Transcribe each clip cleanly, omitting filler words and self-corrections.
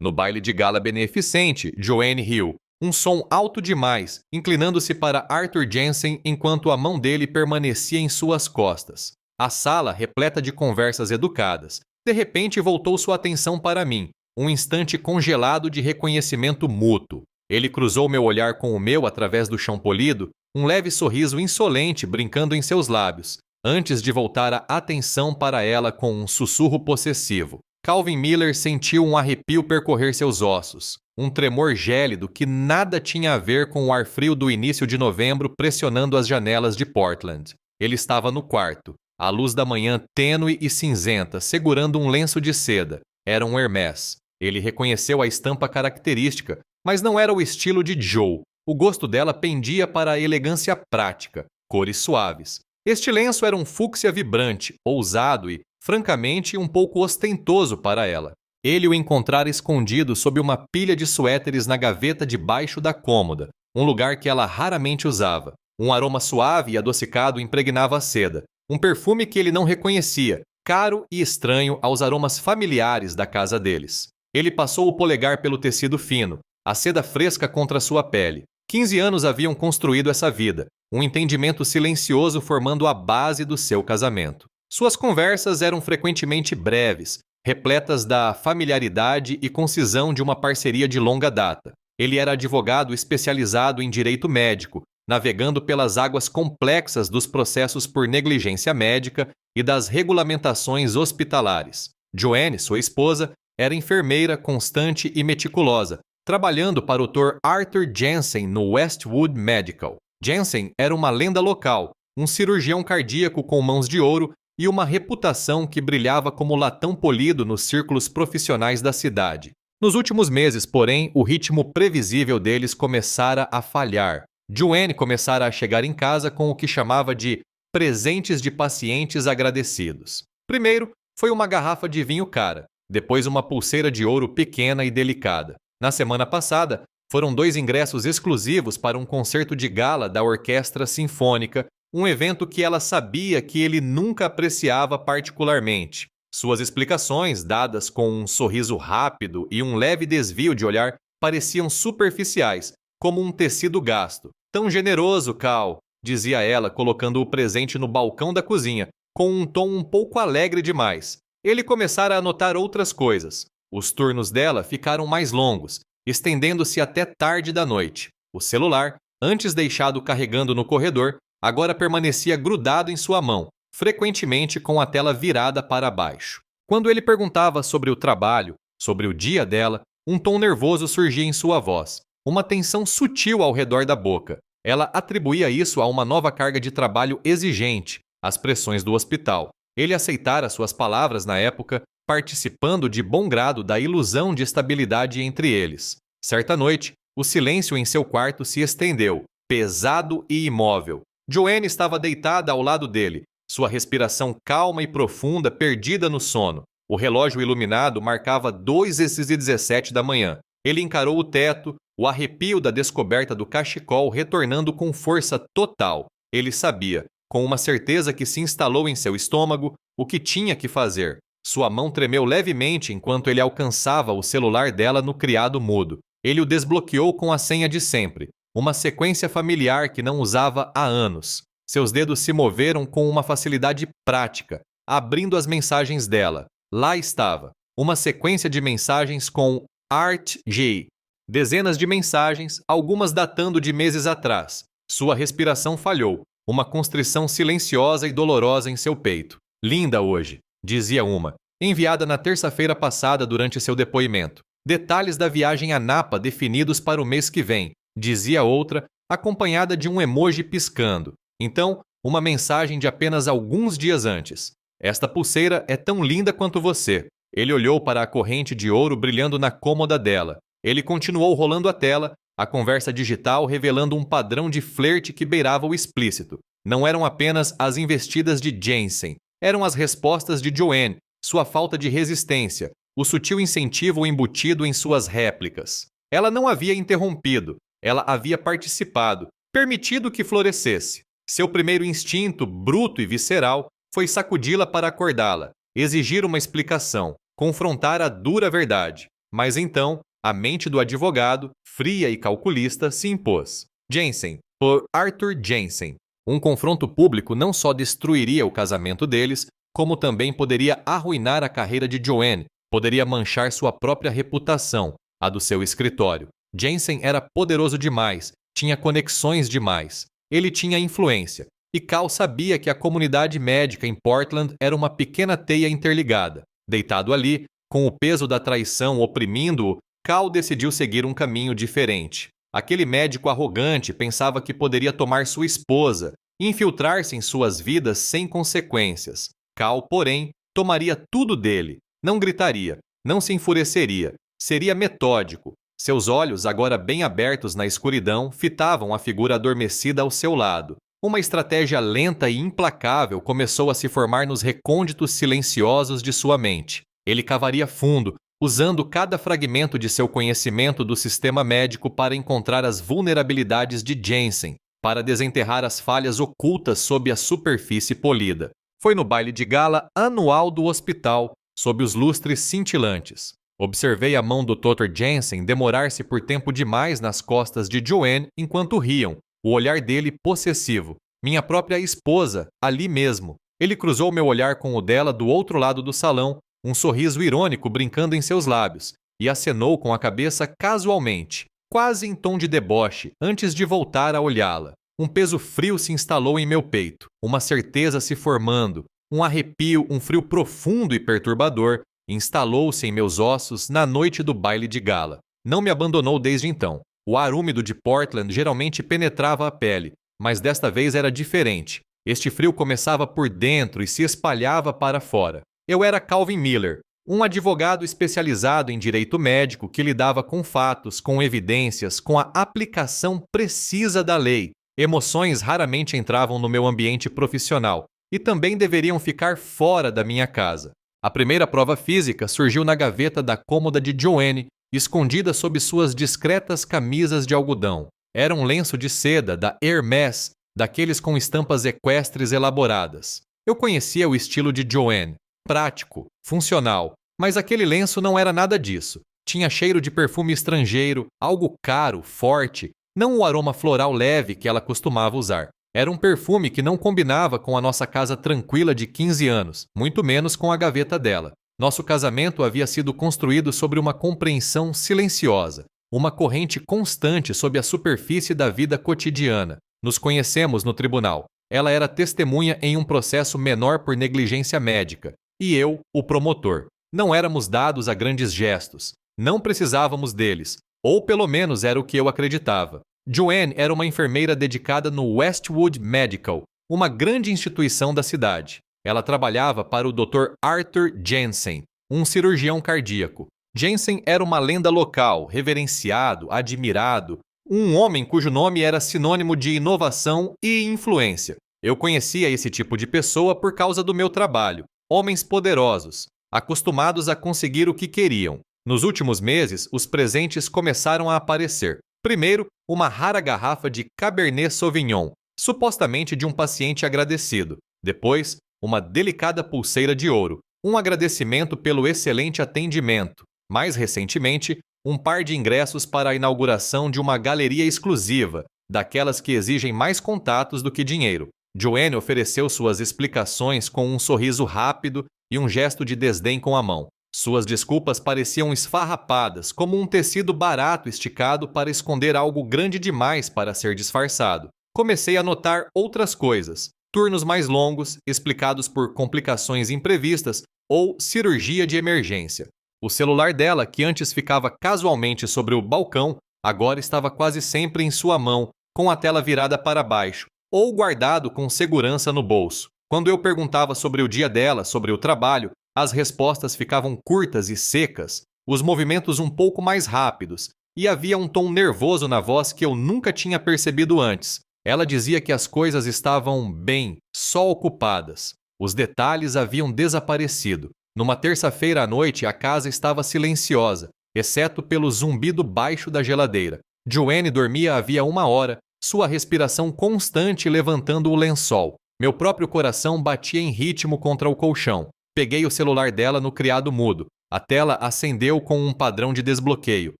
No baile de gala beneficente, Joanne riu. Um som alto demais, inclinando-se para Arthur Jensen enquanto a mão dele permanecia em suas costas. A sala, repleta de conversas educadas, de repente voltou sua atenção para mim, um instante congelado de reconhecimento mútuo. Ele cruzou meu olhar com o meu através do chão polido, um leve sorriso insolente brincando em seus lábios, antes de voltar a atenção para ela com um sussurro possessivo. Calvin Miller sentiu um arrepio percorrer seus ossos, um tremor gélido que nada tinha a ver com o ar frio do início de novembro pressionando as janelas de Portland. Ele estava no quarto, a luz da manhã tênue e cinzenta, segurando um lenço de seda. Era um Hermès. Ele reconheceu a estampa característica, mas não era o estilo de Joe. O gosto dela pendia para a elegância prática, cores suaves. Este lenço era um fúcsia vibrante, ousado e, francamente, um pouco ostentoso para ela. Ele o encontrara escondido sob uma pilha de suéteres na gaveta debaixo da cômoda, um lugar que ela raramente usava. Um aroma suave e adocicado impregnava a seda, um perfume que ele não reconhecia, caro e estranho aos aromas familiares da casa deles. Ele passou o polegar pelo tecido fino, a seda fresca contra sua pele. 15 anos haviam construído essa vida, um entendimento silencioso formando a base do seu casamento. Suas conversas eram frequentemente breves, repletas da familiaridade e concisão de uma parceria de longa data. Ele era advogado especializado em direito médico, navegando pelas águas complexas dos processos por negligência médica e das regulamentações hospitalares. Joanne, sua esposa, era enfermeira constante e meticulosa, trabalhando para o Dr. Arthur Jensen no Westwood Medical. Jensen era uma lenda local, um cirurgião cardíaco com mãos de ouro e uma reputação que brilhava como latão polido nos círculos profissionais da cidade. Nos últimos meses, porém, o ritmo previsível deles começara a falhar. Joanne começara a chegar em casa com o que chamava de presentes de pacientes agradecidos. Primeiro, foi uma garrafa de vinho cara, depois uma pulseira de ouro pequena e delicada. Na semana passada, foram 2 ingressos exclusivos para um concerto de gala da Orquestra Sinfônica, um evento que ela sabia que ele nunca apreciava particularmente. Suas explicações, dadas com um sorriso rápido e um leve desvio de olhar, pareciam superficiais, como um tecido gasto. Tão generoso, Cal, dizia ela, colocando o presente no balcão da cozinha, com um tom um pouco alegre demais. Ele começara a notar outras coisas. Os turnos dela ficaram mais longos, estendendo-se até tarde da noite. O celular, antes deixado carregando no corredor, agora permanecia grudado em sua mão, frequentemente com a tela virada para baixo. Quando ele perguntava sobre o trabalho, sobre o dia dela, um tom nervoso surgia em sua voz, uma tensão sutil ao redor da boca. Ela atribuía isso a uma nova carga de trabalho exigente, às pressões do hospital. Ele aceitara suas palavras na época, participando de bom grado da ilusão de estabilidade entre eles. Certa noite, o silêncio em seu quarto se estendeu, pesado e imóvel. Joanne estava deitada ao lado dele, sua respiração calma e profunda perdida no sono. O relógio iluminado marcava 2:17 da manhã. Ele encarou o teto, o arrepio da descoberta do cachecol retornando com força total. Ele sabia, com uma certeza que se instalou em seu estômago, o que tinha que fazer. Sua mão tremeu levemente enquanto ele alcançava o celular dela no criado mudo. Ele o desbloqueou com a senha de sempre, uma sequência familiar que não usava há anos. Seus dedos se moveram com uma facilidade prática, abrindo as mensagens dela. Lá estava, uma sequência de mensagens com Art J. Dezenas de mensagens, algumas datando de meses atrás. Sua respiração falhou, uma constrição silenciosa e dolorosa em seu peito. Linda hoje, dizia uma, enviada na terça-feira passada durante seu depoimento. Detalhes da viagem a Napa definidos para o mês que vem, dizia outra, acompanhada de um emoji piscando. Então, uma mensagem de apenas alguns dias antes. Esta pulseira é tão linda quanto você. Ele olhou para a corrente de ouro brilhando na cômoda dela. Ele continuou rolando a tela, a conversa digital revelando um padrão de flerte que beirava o explícito. Não eram apenas as investidas de Jensen, eram as respostas de Joanne, sua falta de resistência, o sutil incentivo embutido em suas réplicas. Ela não havia interrompido, ela havia participado, permitido que florescesse. Seu primeiro instinto, bruto e visceral, foi sacudi-la para acordá-la, exigir uma explicação, confrontar a dura verdade. Mas então, a mente do advogado, fria e calculista, se impôs. Jensen, por Arthur Jensen. Um confronto público não só destruiria o casamento deles, como também poderia arruinar a carreira de Joanne, poderia manchar sua própria reputação, a do seu escritório. Jensen era poderoso demais, tinha conexões demais. Ele tinha influência. E Cal sabia que a comunidade médica em Portland era uma pequena teia interligada. Deitado ali, com o peso da traição oprimindo-o, Cal decidiu seguir um caminho diferente. Aquele médico arrogante pensava que poderia tomar sua esposa, infiltrar-se em suas vidas sem consequências. Cal, porém, tomaria tudo dele. Não gritaria, não se enfureceria. Seria metódico. Seus olhos, agora bem abertos na escuridão, fitavam a figura adormecida ao seu lado. Uma estratégia lenta e implacável começou a se formar nos recônditos silenciosos de sua mente. Ele cavaria fundo, usando cada fragmento de seu conhecimento do sistema médico para encontrar as vulnerabilidades de Jensen, para desenterrar as falhas ocultas sob a superfície polida. Foi no baile de gala anual do hospital, sob os lustres cintilantes. Observei a mão do Dr. Jensen demorar-se por tempo demais nas costas de Joanne enquanto riam, o olhar dele possessivo. Minha própria esposa, ali mesmo. Ele cruzou meu olhar com o dela do outro lado do salão, um sorriso irônico brincando em seus lábios, e acenou com a cabeça casualmente, quase em tom de deboche, antes de voltar a olhá-la. Um peso frio se instalou em meu peito, uma certeza se formando, um arrepio, um frio profundo e perturbador, instalou-se em meus ossos na noite do baile de gala. Não me abandonou desde então. O ar úmido de Portland geralmente penetrava a pele, mas desta vez era diferente. Este frio começava por dentro e se espalhava para fora. Eu era Calvin Miller, um advogado especializado em direito médico que lidava com fatos, com evidências, com a aplicação precisa da lei. Emoções raramente entravam no meu ambiente profissional e também deveriam ficar fora da minha casa. A primeira prova física surgiu na gaveta da cômoda de Joanne, escondida sob suas discretas camisas de algodão. Era um lenço de seda da Hermès, daqueles com estampas equestres elaboradas. Eu conhecia o estilo de Joanne, prático, funcional, mas aquele lenço não era nada disso. Tinha cheiro de perfume estrangeiro, algo caro, forte, não o aroma floral leve que ela costumava usar. Era um perfume que não combinava com a nossa casa tranquila de 15 anos, muito menos com a gaveta dela. Nosso casamento havia sido construído sobre uma compreensão silenciosa, uma corrente constante sob a superfície da vida cotidiana. Nos conhecemos no tribunal. Ela era testemunha em um processo menor por negligência médica, e eu, o promotor. Não éramos dados a grandes gestos. Não precisávamos deles, ou pelo menos era o que eu acreditava. Joanne era uma enfermeira dedicada no Westwood Medical, uma grande instituição da cidade. Ela trabalhava para o Dr. Arthur Jensen, um cirurgião cardíaco. Jensen era uma lenda local, reverenciado, admirado, um homem cujo nome era sinônimo de inovação e influência. Eu conhecia esse tipo de pessoa por causa do meu trabalho. Homens poderosos, acostumados a conseguir o que queriam. Nos últimos meses, os presentes começaram a aparecer. Primeiro, uma rara garrafa de Cabernet Sauvignon, supostamente de um paciente agradecido. Depois, uma delicada pulseira de ouro, um agradecimento pelo excelente atendimento. Mais recentemente, um par de ingressos para a inauguração de uma galeria exclusiva, daquelas que exigem mais contatos do que dinheiro. Joanne ofereceu suas explicações com um sorriso rápido e um gesto de desdém com a mão. Suas desculpas pareciam esfarrapadas, como um tecido barato esticado para esconder algo grande demais para ser disfarçado. Comecei a notar outras coisas. Turnos mais longos, explicados por complicações imprevistas ou cirurgia de emergência. O celular dela, que antes ficava casualmente sobre o balcão, agora estava quase sempre em sua mão, com a tela virada para baixo, ou guardado com segurança no bolso. Quando eu perguntava sobre o dia dela, sobre o trabalho, as respostas ficavam curtas e secas, os movimentos um pouco mais rápidos, e havia um tom nervoso na voz que eu nunca tinha percebido antes. Ela dizia que as coisas estavam bem, só ocupadas. Os detalhes haviam desaparecido. Numa terça-feira à noite, a casa estava silenciosa, exceto pelo zumbido baixo da geladeira. Joanne dormia havia 1 hora, sua respiração constante levantando o lençol. Meu próprio coração batia em ritmo contra o colchão. Peguei o celular dela no criado mudo. A tela acendeu com um padrão de desbloqueio.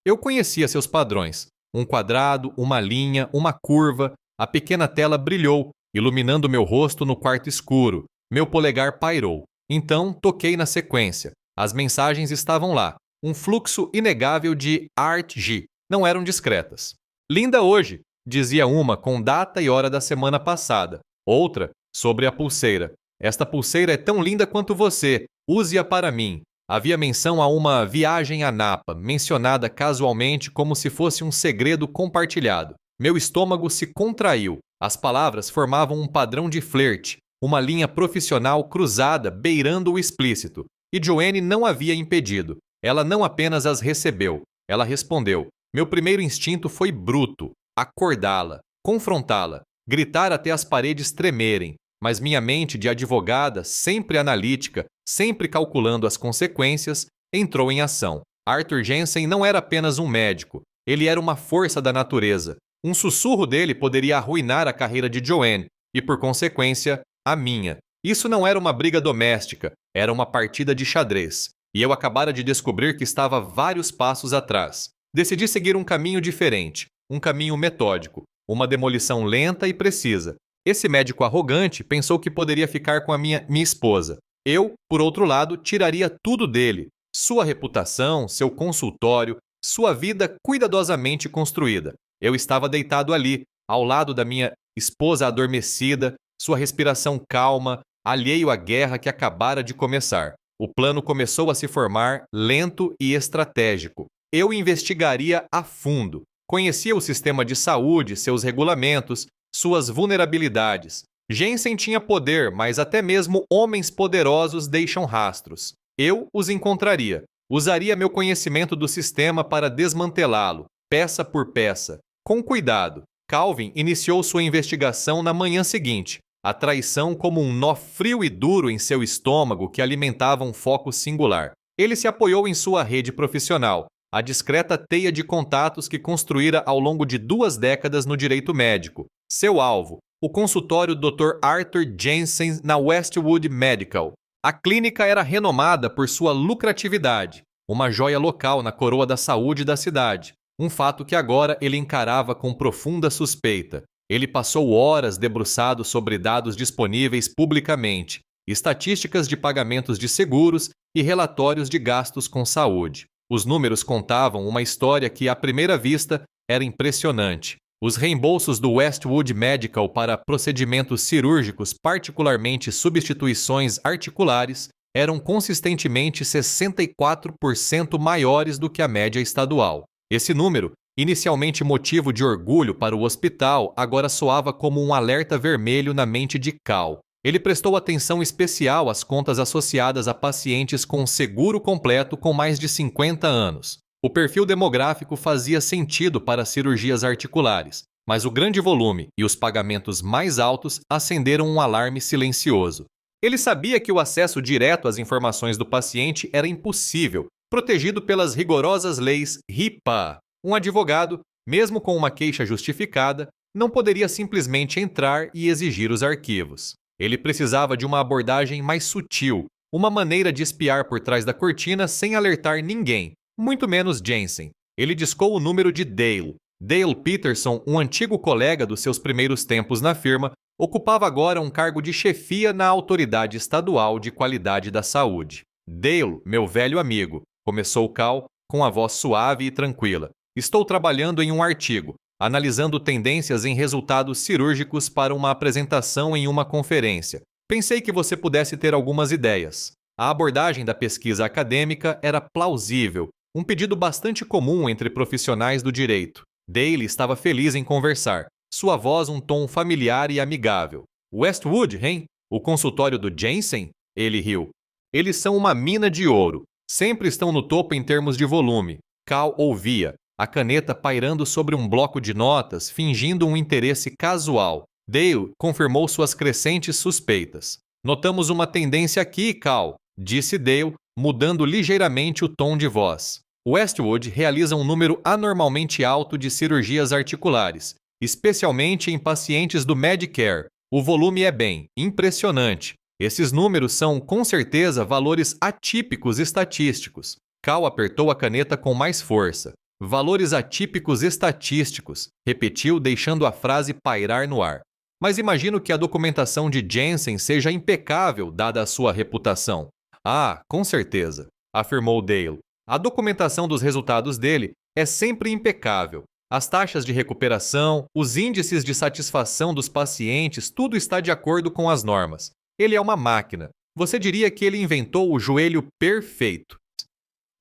Eu conhecia seus padrões. Um quadrado, uma linha, uma curva. A pequena tela brilhou, iluminando meu rosto no quarto escuro. Meu polegar pairou. Então, toquei na sequência. As mensagens estavam lá. Um fluxo inegável de Art G. Não eram discretas. Linda hoje, dizia uma com data e hora da semana passada. Outra, sobre a pulseira. Esta pulseira é tão linda quanto você. Use-a para mim. Havia menção a uma viagem a Napa, mencionada casualmente como se fosse um segredo compartilhado. Meu estômago se contraiu. As palavras formavam um padrão de flerte, uma linha profissional cruzada beirando o explícito. E Joanne não havia impedido. Ela não apenas as recebeu, ela respondeu. Meu primeiro instinto foi bruto, acordá-la, confrontá-la, gritar até as paredes tremerem. Mas minha mente de advogada, sempre analítica, sempre calculando as consequências, entrou em ação. Arthur Jensen não era apenas um médico, ele era uma força da natureza. Um sussurro dele poderia arruinar a carreira de Joanne e, por consequência, a minha. Isso não era uma briga doméstica, era uma partida de xadrez. E eu acabara de descobrir que estava vários passos atrás. Decidi seguir um caminho diferente, um caminho metódico, uma demolição lenta e precisa. Esse médico arrogante pensou que poderia ficar com a minha esposa. Eu, por outro lado, tiraria tudo dele. Sua reputação, seu consultório, sua vida cuidadosamente construída. Eu estava deitado ali, ao lado da minha esposa adormecida, sua respiração calma, alheio à guerra que acabara de começar. O plano começou a se formar, lento e estratégico. Eu investigaria a fundo. Conhecia o sistema de saúde, seus regulamentos, suas vulnerabilidades. Jensen tinha poder, mas até mesmo homens poderosos deixam rastros. Eu os encontraria. Usaria meu conhecimento do sistema para desmantelá-lo, peça por peça. Com cuidado, Calvin iniciou sua investigação na manhã seguinte. A traição como um nó frio e duro em seu estômago que alimentava um foco singular. Ele se apoiou em sua rede profissional, a discreta teia de contatos que construíra ao longo de 2 décadas no direito médico. Seu alvo, o consultório Dr. Arthur Jensen na Westwood Medical. A clínica era renomada por sua lucratividade, uma joia local na coroa da saúde da cidade, um fato que agora ele encarava com profunda suspeita. Ele passou horas debruçado sobre dados disponíveis publicamente, estatísticas de pagamentos de seguros e relatórios de gastos com saúde. Os números contavam uma história que, à primeira vista, era impressionante. Os reembolsos do Westwood Medical para procedimentos cirúrgicos, particularmente substituições articulares, eram consistentemente 64% maiores do que a média estadual. Esse número, inicialmente motivo de orgulho para o hospital, agora soava como um alerta vermelho na mente de Cal. Ele prestou atenção especial às contas associadas a pacientes com seguro completo com mais de 50 anos. O perfil demográfico fazia sentido para cirurgias articulares, mas o grande volume e os pagamentos mais altos acenderam um alarme silencioso. Ele sabia que o acesso direto às informações do paciente era impossível, protegido pelas rigorosas leis HIPAA. Um advogado, mesmo com uma queixa justificada, não poderia simplesmente entrar e exigir os arquivos. Ele precisava de uma abordagem mais sutil, uma maneira de espiar por trás da cortina sem alertar ninguém, muito menos Jensen. Ele discou o número de Dale. Dale Peterson, um antigo colega dos seus primeiros tempos na firma, ocupava agora um cargo de chefia na Autoridade Estadual de Qualidade da Saúde. Dale, meu velho amigo, começou Cal com a voz suave e tranquila. Estou trabalhando em um artigo, analisando tendências em resultados cirúrgicos para uma apresentação em uma conferência. Pensei que você pudesse ter algumas ideias. A abordagem da pesquisa acadêmica era plausível, um pedido bastante comum entre profissionais do direito. Dale estava feliz em conversar, sua voz um tom familiar e amigável. Westwood, hein? O consultório do Jensen? Ele riu. Eles são uma mina de ouro. Sempre estão no topo em termos de volume. Cal ouvia, a caneta pairando sobre um bloco de notas, fingindo um interesse casual. Dale confirmou suas crescentes suspeitas. Notamos uma tendência aqui, Cal, disse Dale, mudando ligeiramente o tom de voz. Westwood realiza um número anormalmente alto de cirurgias articulares, especialmente em pacientes do Medicare. O volume é bem impressionante. Esses números são, com certeza, valores atípicos estatísticos. Cal apertou a caneta com mais força. Valores atípicos estatísticos, repetiu, deixando a frase pairar no ar. Mas imagino que a documentação de Jensen seja impecável, dada a sua reputação. Ah, com certeza, afirmou Dale. A documentação dos resultados dele é sempre impecável. As taxas de recuperação, os índices de satisfação dos pacientes, tudo está de acordo com as normas. Ele é uma máquina. Você diria que ele inventou o joelho perfeito.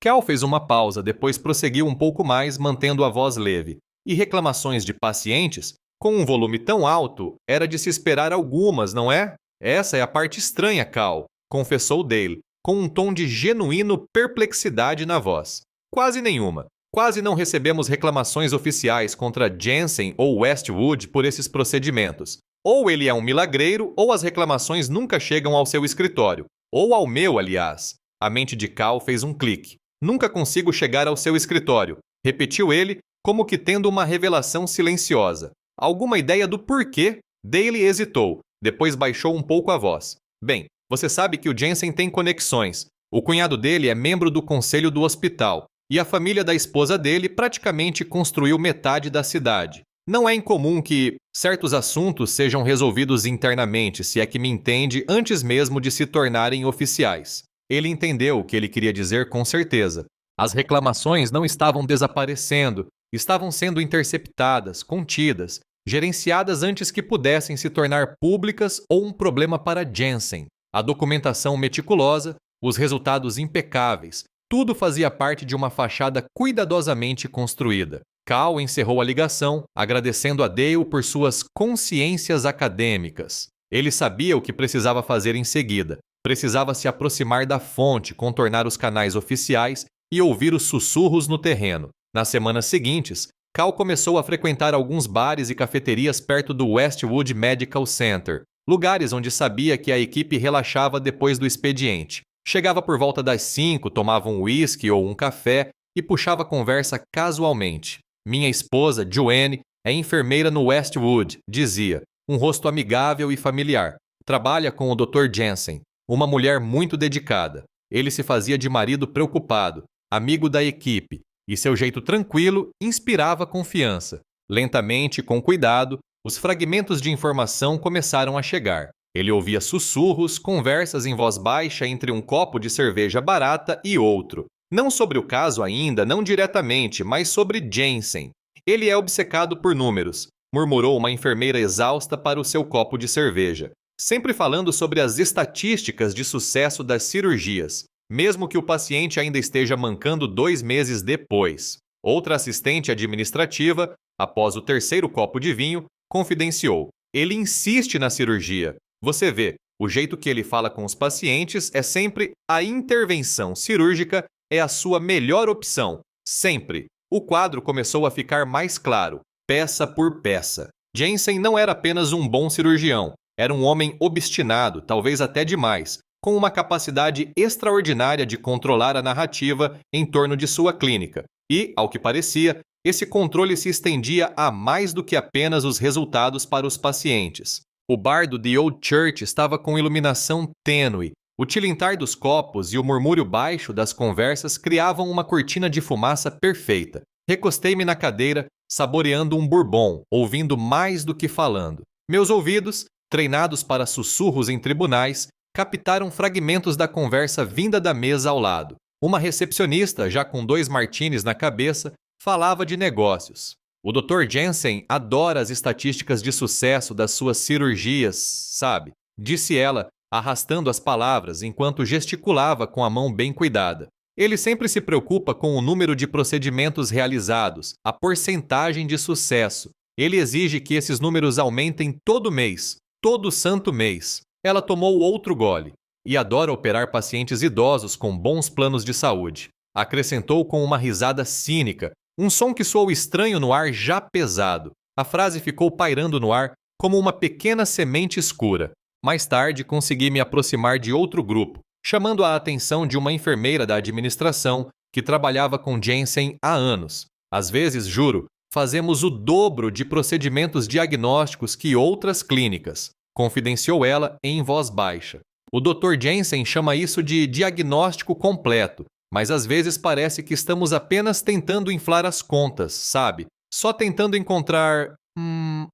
Cal fez uma pausa, depois prosseguiu um pouco mais, mantendo a voz leve. E reclamações de pacientes? Com um volume tão alto, era de se esperar algumas, não é? Essa é a parte estranha, Cal, confessou Dale, com um tom de genuíno perplexidade na voz. Quase nenhuma. Quase não recebemos reclamações oficiais contra Jensen ou Westwood por esses procedimentos. Ou ele é um milagreiro, ou as reclamações nunca chegam ao seu escritório. Ou ao meu, aliás. A mente de Cal fez um clique. Nunca consigo chegar ao seu escritório, repetiu ele, como que tendo uma revelação silenciosa. Alguma ideia do porquê? Dale hesitou, depois baixou um pouco a voz. Bem, você sabe que o Jensen tem conexões. O cunhado dele é membro do conselho do hospital, e a família da esposa dele praticamente construiu metade da cidade. Não é incomum que certos assuntos sejam resolvidos internamente, se é que me entende, antes mesmo de se tornarem oficiais. Ele entendeu o que ele queria dizer com certeza. As reclamações não estavam desaparecendo, estavam sendo interceptadas, contidas, gerenciadas antes que pudessem se tornar públicas ou um problema para Jensen. A documentação meticulosa, os resultados impecáveis, tudo fazia parte de uma fachada cuidadosamente construída. Cal encerrou a ligação, agradecendo a Dale por suas consciências acadêmicas. Ele sabia o que precisava fazer em seguida. Precisava se aproximar da fonte, contornar os canais oficiais e ouvir os sussurros no terreno. Nas semanas seguintes, Cal começou a frequentar alguns bares e cafeterias perto do Westwood Medical Center, lugares onde sabia que a equipe relaxava depois do expediente. Chegava por volta das 5, tomava um whisky ou um café e puxava conversa casualmente. Minha esposa, Joanne, é enfermeira no Westwood, dizia, um rosto amigável e familiar. Trabalha com o Dr. Jensen. Uma mulher muito dedicada. Ele se fazia de marido preocupado, amigo da equipe, e seu jeito tranquilo inspirava confiança. Lentamente, com cuidado, os fragmentos de informação começaram a chegar. Ele ouvia sussurros, conversas em voz baixa entre um copo de cerveja barata e outro. Não sobre o caso ainda, não diretamente, mas sobre Jensen. Ele é obcecado por números, murmurou uma enfermeira exausta para o seu copo de cerveja. Sempre falando sobre as estatísticas de sucesso das cirurgias, mesmo que o paciente ainda esteja mancando 2 meses depois. Outra assistente administrativa, após o 3º copo de vinho, confidenciou. Ele insiste na cirurgia. Você vê, o jeito que ele fala com os pacientes é sempre a intervenção cirúrgica é a sua melhor opção. Sempre. O quadro começou a ficar mais claro, peça por peça. Jensen não era apenas um bom cirurgião. Era um homem obstinado, talvez até demais, com uma capacidade extraordinária de controlar a narrativa em torno de sua clínica. E, ao que parecia, esse controle se estendia a mais do que apenas os resultados para os pacientes. O bar do The Old Church estava com iluminação tênue. O tilintar dos copos e o murmúrio baixo das conversas criavam uma cortina de fumaça perfeita. Recostei-me na cadeira, saboreando um bourbon, ouvindo mais do que falando. Meus ouvidos, treinados para sussurros em tribunais, captaram fragmentos da conversa vinda da mesa ao lado. Uma recepcionista, já com 2 martinis na cabeça, falava de negócios. O Dr. Jensen adora as estatísticas de sucesso das suas cirurgias, sabe? Disse ela, arrastando as palavras enquanto gesticulava com a mão bem cuidada. Ele sempre se preocupa com o número de procedimentos realizados, a porcentagem de sucesso. Ele exige que esses números aumentem todo mês. Todo santo mês. Ela tomou outro gole. E adora operar pacientes idosos com bons planos de saúde. Acrescentou com uma risada cínica, um som que soou estranho no ar já pesado. A frase ficou pairando no ar como uma pequena semente escura. Mais tarde, consegui me aproximar de outro grupo, chamando a atenção de uma enfermeira da administração que trabalhava com Jensen há anos. Às vezes, juro, fazemos o dobro de procedimentos diagnósticos que outras clínicas, confidenciou ela em voz baixa. O Dr. Jensen chama isso de diagnóstico completo, mas às vezes parece que estamos apenas tentando inflar as contas, sabe? Só tentando encontrar...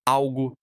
algo.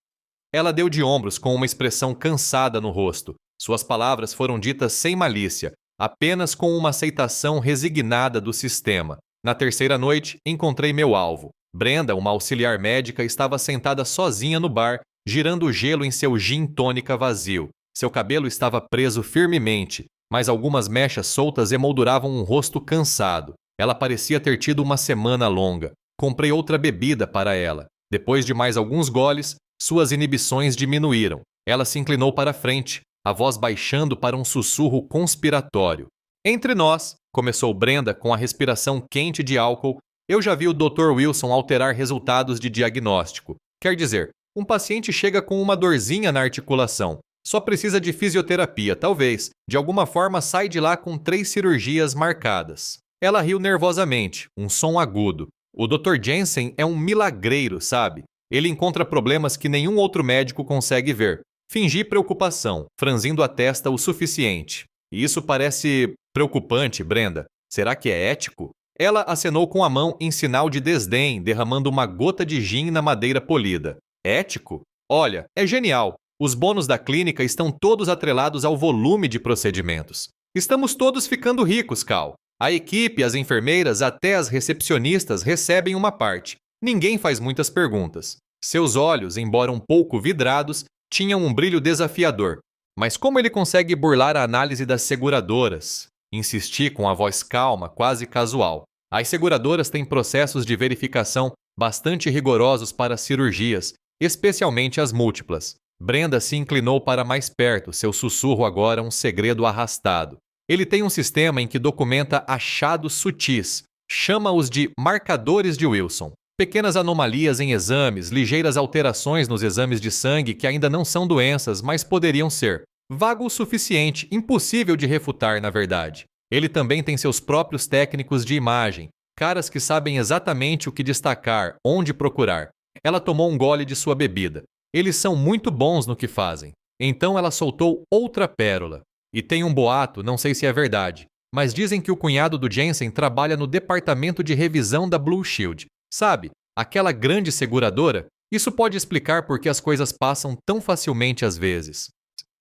Ela deu de ombros com uma expressão cansada no rosto. Suas palavras foram ditas sem malícia, apenas com uma aceitação resignada do sistema. Na terceira noite, encontrei meu alvo. Brenda, uma auxiliar médica, estava sentada sozinha no bar, girando o gelo em seu gin tônica vazio. Seu cabelo estava preso firmemente, mas algumas mechas soltas emolduravam um rosto cansado. Ela parecia ter tido uma semana longa. Comprei outra bebida para ela. Depois de mais alguns goles, suas inibições diminuíram. Ela se inclinou para a frente, a voz baixando para um sussurro conspiratório. Entre nós, começou Brenda com a respiração quente de álcool, eu já vi o Dr. Wilson alterar resultados de diagnóstico. Quer dizer, um paciente chega com uma dorzinha na articulação. Só precisa de fisioterapia, talvez. De alguma forma sai de lá com 3 cirurgias marcadas. Ela riu nervosamente, um som agudo. O Dr. Jensen é um milagreiro, sabe? Ele encontra problemas que nenhum outro médico consegue ver. Fingi preocupação, franzindo a testa o suficiente. E isso parece preocupante, Brenda. Será que é ético? Ela acenou com a mão em sinal de desdém, derramando uma gota de gin na madeira polida. Ético? Olha, é genial. Os bônus da clínica estão todos atrelados ao volume de procedimentos. Estamos todos ficando ricos, Cal. A equipe, as enfermeiras, até as recepcionistas recebem uma parte. Ninguém faz muitas perguntas. Seus olhos, embora um pouco vidrados, tinham um brilho desafiador. Mas como ele consegue burlar a análise das seguradoras? Insisti com a voz calma, quase casual. As seguradoras têm processos de verificação bastante rigorosos para cirurgias, especialmente as múltiplas. Brenda se inclinou para mais perto, seu sussurro agora um segredo arrastado. Ele tem um sistema em que documenta achados sutis. Chama-os de marcadores de Wilson. Pequenas anomalias em exames, ligeiras alterações nos exames de sangue que ainda não são doenças, mas poderiam ser. Vago o suficiente, impossível de refutar, na verdade. Ele também tem seus próprios técnicos de imagem, caras que sabem exatamente o que destacar, onde procurar. Ela tomou um gole de sua bebida. Eles são muito bons no que fazem. Então ela soltou outra pérola. E tem um boato, não sei se é verdade, mas dizem que o cunhado do Jensen trabalha no departamento de revisão da Blue Shield. Sabe, aquela grande seguradora? Isso pode explicar por que as coisas passam tão facilmente às vezes.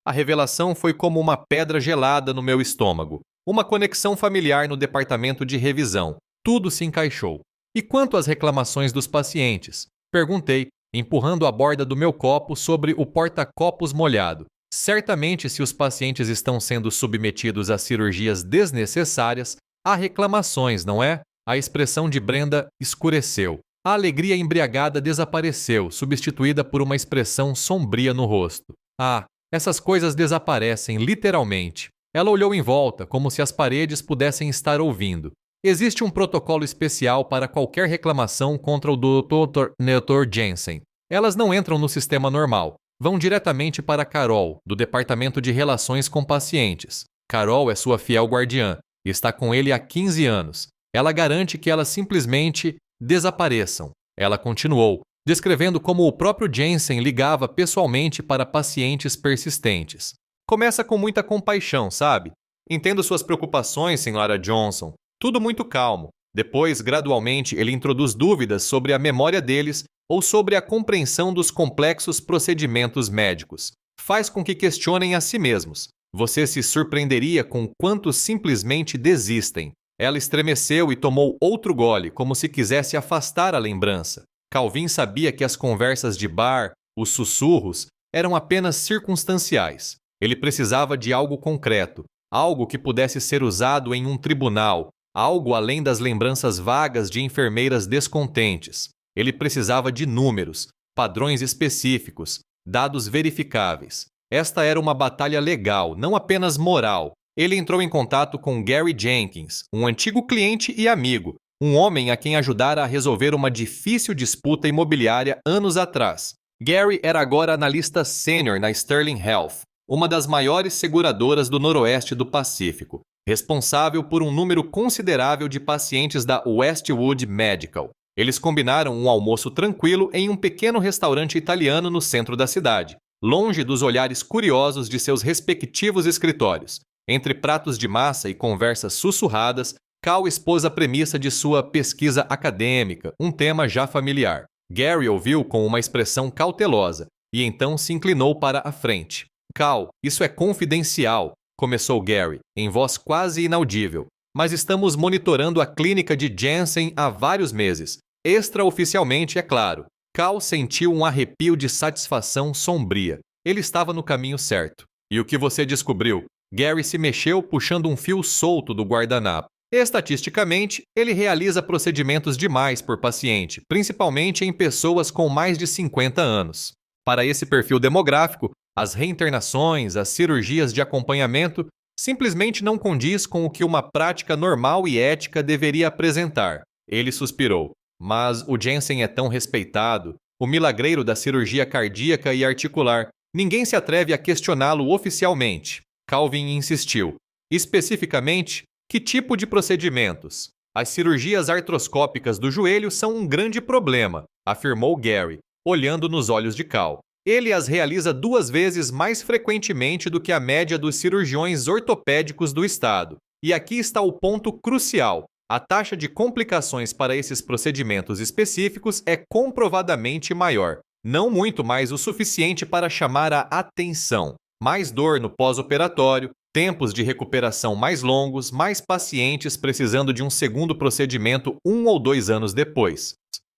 A revelação foi como uma pedra gelada no meu estômago. Uma conexão familiar no departamento de revisão. Tudo se encaixou. E quanto às reclamações dos pacientes? Perguntei, empurrando a borda do meu copo sobre o porta-copos molhado. Certamente, se os pacientes estão sendo submetidos a cirurgias desnecessárias, há reclamações, não é? A expressão de Brenda escureceu. A alegria embriagada desapareceu, substituída por uma expressão sombria no rosto. Ah, essas coisas desaparecem, literalmente. Ela olhou em volta, como se as paredes pudessem estar ouvindo. Existe um protocolo especial para qualquer reclamação contra o Dr. Jensen. Elas não entram no sistema normal. Vão diretamente para Carol, do Departamento de Relações com Pacientes. Carol é sua fiel guardiã e está com ele há 15 anos. Ela garante que elas simplesmente desapareçam. Ela continuou, descrevendo como o próprio Jensen ligava pessoalmente para pacientes persistentes. Começa com muita compaixão, sabe? Entendo suas preocupações, Sra. Johnson. Tudo muito calmo. Depois, gradualmente, ele introduz dúvidas sobre a memória deles ou sobre a compreensão dos complexos procedimentos médicos. Faz com que questionem a si mesmos. Você se surpreenderia com quantos simplesmente desistem. Ela estremeceu e tomou outro gole, como se quisesse afastar a lembrança. Calvin sabia que as conversas de bar, os sussurros, eram apenas circunstanciais. Ele precisava de algo concreto, algo que pudesse ser usado em um tribunal, algo além das lembranças vagas de enfermeiras descontentes. Ele precisava de números, padrões específicos, dados verificáveis. Esta era uma batalha legal, não apenas moral. Ele entrou em contato com Gary Jenkins, um antigo cliente e amigo, um homem a quem ajudara a resolver uma difícil disputa imobiliária anos atrás. Gary era agora analista sênior na Sterling Health, uma das maiores seguradoras do noroeste do Pacífico, responsável por um número considerável de pacientes da Westwood Medical. Eles combinaram um almoço tranquilo em um pequeno restaurante italiano no centro da cidade. longe dos olhares curiosos de seus respectivos escritórios. Entre pratos de massa e conversas sussurradas, Cal expôs a premissa de sua pesquisa acadêmica, um tema já familiar. Gary ouviu com uma expressão cautelosa e então se inclinou para a frente. Cal, isso é confidencial, começou Gary, em voz quase inaudível. Mas estamos monitorando a clínica de Jansen há vários meses. Extraoficialmente, é claro. Cal sentiu um arrepio de satisfação sombria. Ele estava no caminho certo. E o que você descobriu? Gary se mexeu puxando um fio solto do guardanapo. Estatisticamente, ele realiza procedimentos demais por paciente, principalmente em pessoas com mais de 50 anos. Para esse perfil demográfico, as reinternações, as cirurgias de acompanhamento simplesmente não condiz com o que uma prática normal e ética deveria apresentar. Ele suspirou. Mas o Jansen é tão respeitado, o milagreiro da cirurgia cardíaca e articular. Ninguém se atreve a questioná-lo oficialmente. Calvin insistiu. Especificamente, que tipo de procedimentos? As cirurgias artroscópicas do joelho são um grande problema, afirmou Gary, olhando nos olhos de Cal. Ele as realiza 2 vezes mais frequentemente do que a média dos cirurgiões ortopédicos do estado. E aqui está o ponto crucial. A taxa de complicações para esses procedimentos específicos é comprovadamente maior. Não muito mais o suficiente para chamar a atenção. Mais dor no pós-operatório, tempos de recuperação mais longos, mais pacientes precisando de um segundo procedimento 1 ou 2 anos depois.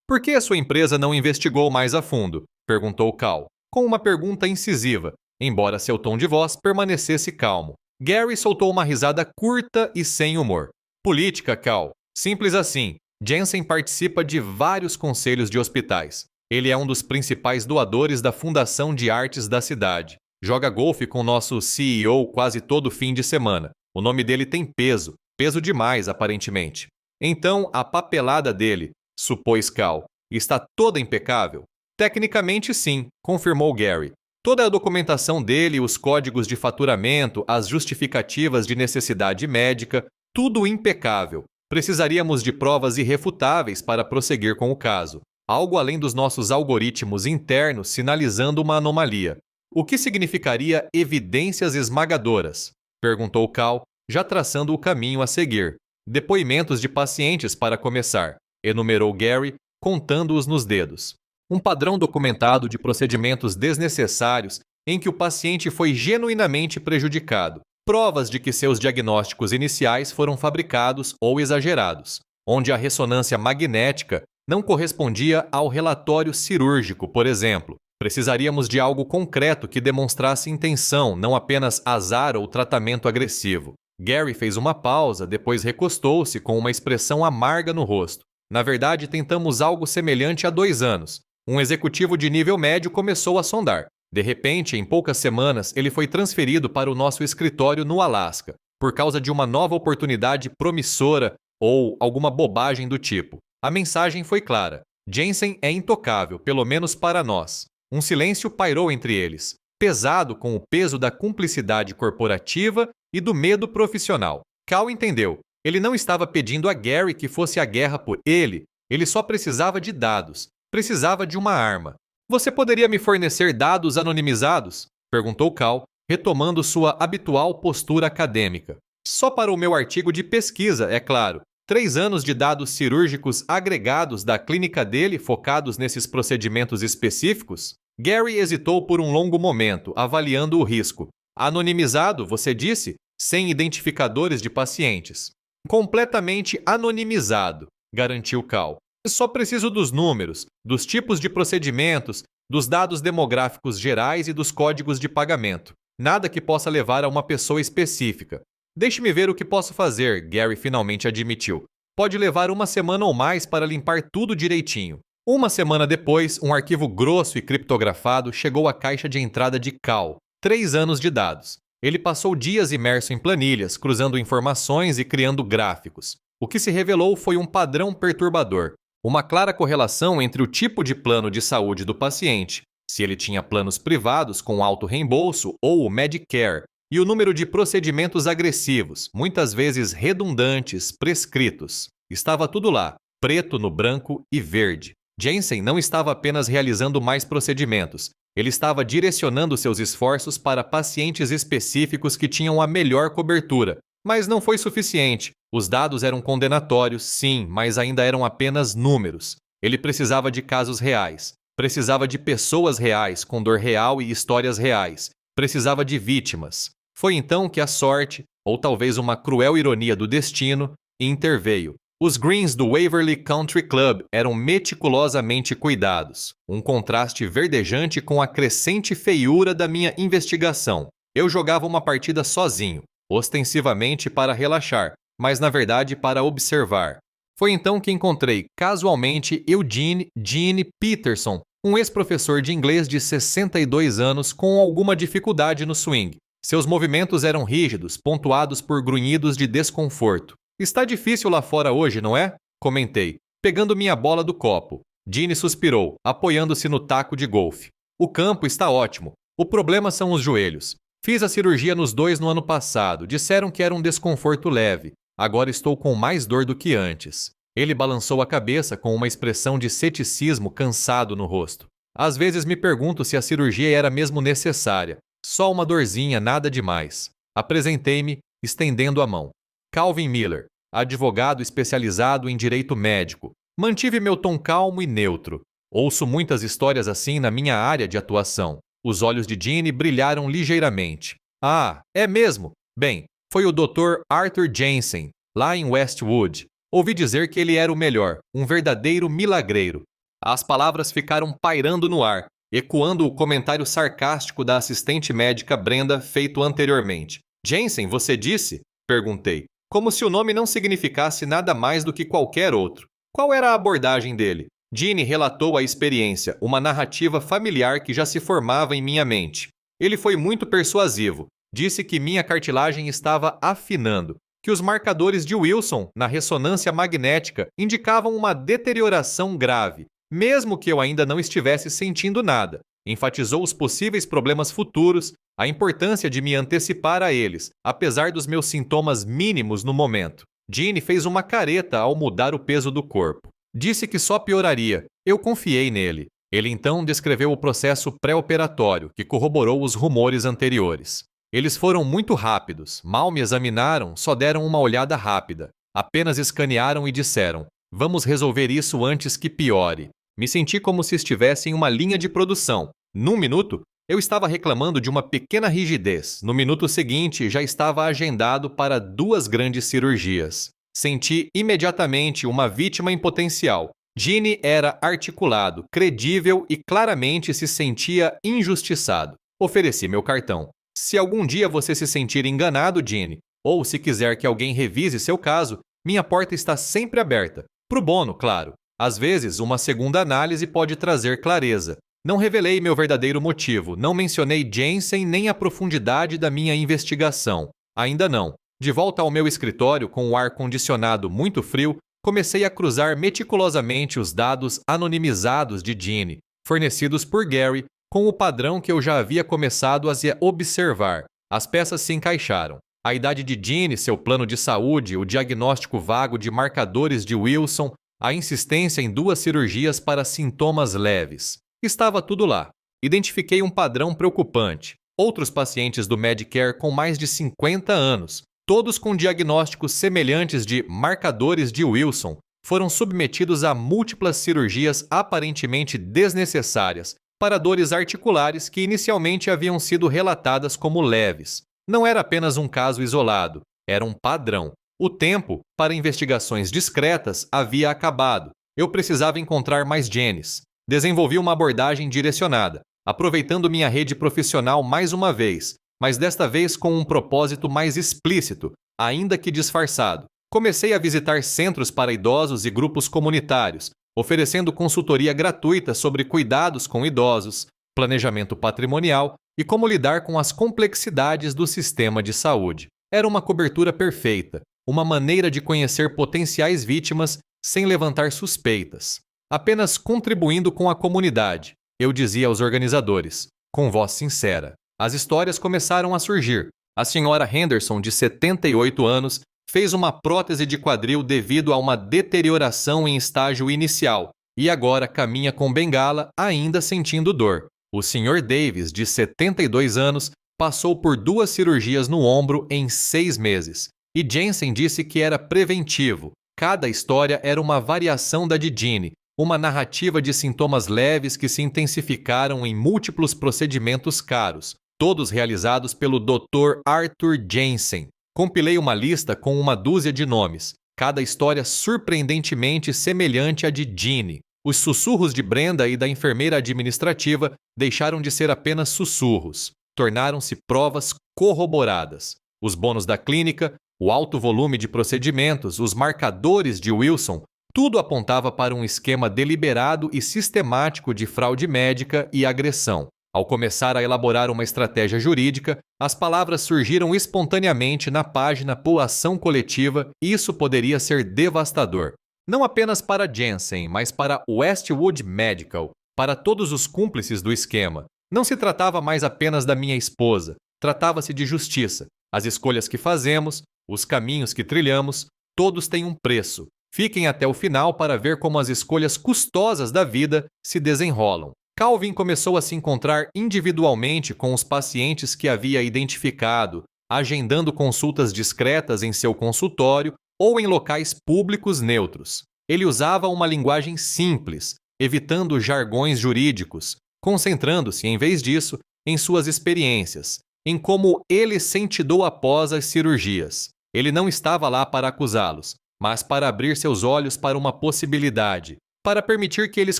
Por que a sua empresa não investigou mais a fundo? Perguntou Cal, com uma pergunta incisiva, embora seu tom de voz permanecesse calmo. Gary soltou uma risada curta e sem humor. Política, Cal. Simples assim. Jansen participa de vários conselhos de hospitais. Ele é um dos principais doadores da Fundação de Artes da cidade. Joga golfe com nosso CEO quase todo fim de semana. O nome dele tem peso. Peso demais, aparentemente. Então, a papelada dele, supôs Cal, está toda impecável? Tecnicamente, sim, confirmou Gary. Toda a documentação dele, os códigos de faturamento, as justificativas de necessidade médica, tudo impecável. Precisaríamos de provas irrefutáveis para prosseguir com o caso. Algo além dos nossos algoritmos internos sinalizando uma anomalia. O que significaria evidências esmagadoras? Perguntou Cal, já traçando o caminho a seguir. Depoimentos de pacientes para começar, enumerou Gary, contando-os nos dedos. Um padrão documentado de procedimentos desnecessários em que o paciente foi genuinamente prejudicado. Provas de que seus diagnósticos iniciais foram fabricados ou exagerados, onde a ressonância magnética não correspondia ao relatório cirúrgico, por exemplo. Precisaríamos de algo concreto que demonstrasse intenção, não apenas azar ou tratamento agressivo. Gary fez uma pausa, depois recostou-se com uma expressão amarga no rosto. Na verdade, tentamos algo semelhante há 2 anos. Um executivo de nível médio começou a sondar. De repente, em poucas semanas, ele foi transferido para o nosso escritório no Alasca, por causa de uma nova oportunidade promissora ou alguma bobagem do tipo. A mensagem foi clara. Jansen é intocável, pelo menos para nós. Um silêncio pairou entre eles, pesado com o peso da cumplicidade corporativa e do medo profissional. Cal entendeu. Ele não estava pedindo a Gary que fosse à guerra por ele. Ele só precisava de dados. Precisava de uma arma. Você poderia me fornecer dados anonimizados? Perguntou Cal, retomando sua habitual postura acadêmica. Só para o meu artigo de pesquisa, é claro. 3 anos de dados cirúrgicos agregados da clínica dele focados nesses procedimentos específicos? Gary hesitou por um longo momento, avaliando o risco. Anonimizado, você disse? Sem identificadores de pacientes. Completamente anonimizado, garantiu Cal. Só preciso dos números, dos tipos de procedimentos, dos dados demográficos gerais e dos códigos de pagamento. Nada que possa levar a uma pessoa específica. Deixe-me ver o que posso fazer, Gary finalmente admitiu. Pode levar 1 semana ou mais para limpar tudo direitinho. 1 semana depois, um arquivo grosso e criptografado chegou à caixa de entrada de Cal. 3 anos de dados. Ele passou dias imerso em planilhas, cruzando informações e criando gráficos. O que se revelou foi um padrão perturbador. Uma clara correlação entre o tipo de plano de saúde do paciente, se ele tinha planos privados com alto reembolso ou o Medicare, e o número de procedimentos agressivos, muitas vezes redundantes, prescritos. Estava tudo lá, preto no branco e verde. Jansen não estava apenas realizando mais procedimentos, Ele estava direcionando seus esforços para pacientes específicos que tinham a melhor cobertura, mas não foi suficiente. Os dados eram condenatórios, sim, mas ainda eram apenas números. Ele precisava de casos reais. Precisava de pessoas reais, com dor real e histórias reais. Precisava de vítimas. Foi então que a sorte, ou talvez uma cruel ironia do destino, interveio. Os greens do Waverly Country Club eram meticulosamente cuidados, um contraste verdejante com a crescente feiura da minha investigação. Eu jogava uma partida sozinho, ostensivamente para relaxar, mas na verdade para observar. Foi então que encontrei, casualmente, Eugene Gene Peterson, um ex-professor de inglês de 62 anos com alguma dificuldade no swing. Seus movimentos eram rígidos, pontuados por grunhidos de desconforto. Está difícil lá fora hoje, não é? Comentei, pegando minha bola do copo. Gene suspirou, apoiando-se no taco de golfe. O campo está ótimo. O problema são os joelhos. Fiz a cirurgia nos dois no ano passado. Disseram que era um desconforto leve. Agora estou com mais dor do que antes. Ele balançou a cabeça com uma expressão de ceticismo cansado no rosto. Às vezes me pergunto se a cirurgia era mesmo necessária. Só uma dorzinha, nada demais. Apresentei-me, estendendo a mão. Calvin Miller, advogado especializado em direito médico. Mantive meu tom calmo e neutro. Ouço muitas histórias assim na minha área de atuação. Os olhos de Gene brilharam ligeiramente. Ah, é mesmo? Bem, foi o Dr. Arthur Jensen, lá em Westwood. Ouvi dizer que ele era o melhor, um verdadeiro milagreiro. As palavras ficaram pairando no ar, ecoando o comentário sarcástico da assistente médica Brenda feito anteriormente. Jensen, você disse? Perguntei. Como se o nome não significasse nada mais do que qualquer outro. Qual era a abordagem dele? Gene relatou a experiência, uma narrativa familiar que já se formava em minha mente. Ele foi muito persuasivo. Disse que minha cartilagem estava afinando, que os marcadores de Wilson, na ressonância magnética, indicavam uma deterioração grave, mesmo que eu ainda não estivesse sentindo nada. Enfatizou os possíveis problemas futuros, a importância de me antecipar a eles, apesar dos meus sintomas mínimos no momento. Gene fez uma careta ao mudar o peso do corpo. Disse que só pioraria. Eu confiei nele. Ele então descreveu o processo pré-operatório, que corroborou os rumores anteriores. Eles foram muito rápidos, mal me examinaram, só deram uma olhada rápida. Apenas escanearam e disseram, vamos resolver isso antes que piore. Me senti como se estivesse em uma linha de produção. Num minuto, eu estava reclamando de uma pequena rigidez. No minuto seguinte, já estava agendado para 2 grandes cirurgias. Senti imediatamente uma vítima em potencial. Gene era articulado, credível e claramente se sentia injustiçado. Ofereci meu cartão. Se algum dia você se sentir enganado, Gene, ou se quiser que alguém revise seu caso, minha porta está sempre aberta. Pro bono, claro. Às vezes, uma segunda análise pode trazer clareza. Não revelei meu verdadeiro motivo, não mencionei Jensen nem a profundidade da minha investigação. Ainda não. De volta ao meu escritório, com o ar-condicionado muito frio, comecei a cruzar meticulosamente os dados anonimizados de Gene, fornecidos por Gary, com o padrão que eu já havia começado a observar. As peças se encaixaram. A idade de Gene, seu plano de saúde, o diagnóstico vago de marcadores de Wilson, a insistência em 2 cirurgias para sintomas leves. Estava tudo lá. Identifiquei um padrão preocupante. Outros pacientes do Medicare com mais de 50 anos, todos com diagnósticos semelhantes de marcadores de Wilson, foram submetidos a múltiplas cirurgias aparentemente desnecessárias para dores articulares que inicialmente haviam sido relatadas como leves. Não era apenas um caso isolado, era um padrão. O tempo para investigações discretas havia acabado. Eu precisava encontrar mais genes. Desenvolvi uma abordagem direcionada, aproveitando minha rede profissional mais uma vez, mas desta vez com um propósito mais explícito, ainda que disfarçado. Comecei a visitar centros para idosos e grupos comunitários, oferecendo consultoria gratuita sobre cuidados com idosos, planejamento patrimonial e como lidar com as complexidades do sistema de saúde. Era uma cobertura perfeita, uma maneira de conhecer potenciais vítimas sem levantar suspeitas. Apenas contribuindo com a comunidade, eu dizia aos organizadores, com voz sincera. As histórias começaram a surgir. A senhora Henderson, de 78 anos, fez uma prótese de quadril devido a uma deterioração em estágio inicial e agora caminha com bengala, ainda sentindo dor. O Sr. Davis, de 72 anos, passou por 2 cirurgias no ombro em 6 meses. E Jensen disse que era preventivo. Cada história era uma variação da de Ginny, uma narrativa de sintomas leves que se intensificaram em múltiplos procedimentos caros, todos realizados pelo Dr. Arthur Jensen. Compilei uma lista com uma dúzia de nomes, cada história surpreendentemente semelhante à de Ginny. Os sussurros de Brenda e da enfermeira administrativa deixaram de ser apenas sussurros, tornaram-se provas corroboradas. Os bônus da clínica, o alto volume de procedimentos, os marcadores de Wilson, tudo apontava para um esquema deliberado e sistemático de fraude médica e agressão. Ao começar a elaborar uma estratégia jurídica, as palavras surgiram espontaneamente na página por ação coletiva e isso poderia ser devastador. Não apenas para Jensen, mas para Westwood Medical, para todos os cúmplices do esquema. Não se tratava mais apenas da minha esposa, tratava-se de justiça. As escolhas que fazemos, os caminhos que trilhamos, todos têm um preço. Fiquem até o final para ver como as escolhas custosas da vida se desenrolam. Calvin começou a se encontrar individualmente com os pacientes que havia identificado, agendando consultas discretas em seu consultório ou em locais públicos neutros. Ele usava uma linguagem simples, evitando jargões jurídicos, concentrando-se, em vez disso, em suas experiências, em como ele sentidou após as cirurgias. Ele não estava lá para acusá-los, mas para abrir seus olhos para uma possibilidade, para permitir que eles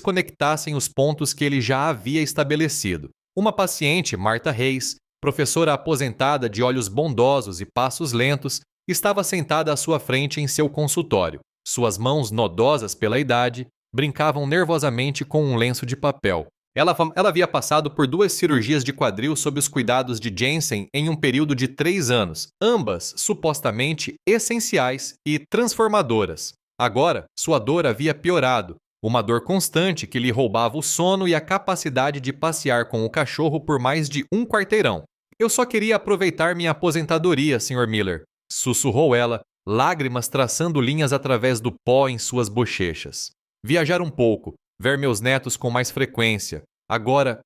conectassem os pontos que ele já havia estabelecido. Uma paciente, Martha Reis, professora aposentada de olhos bondosos e passos lentos, estava sentada à sua frente em seu consultório. Suas mãos, nodosas pela idade, brincavam nervosamente com um lenço de papel. Ela havia passado por 2 cirurgias de quadril sob os cuidados de Jensen em um período de 3 anos, ambas supostamente essenciais e transformadoras. Agora, sua dor havia piorado, uma dor constante que lhe roubava o sono e a capacidade de passear com o cachorro por mais de um quarteirão. Eu só queria aproveitar minha aposentadoria, Sr. Miller, sussurrou ela, lágrimas traçando linhas através do pó em suas bochechas. Viajar um pouco, ver meus netos com mais frequência. Agora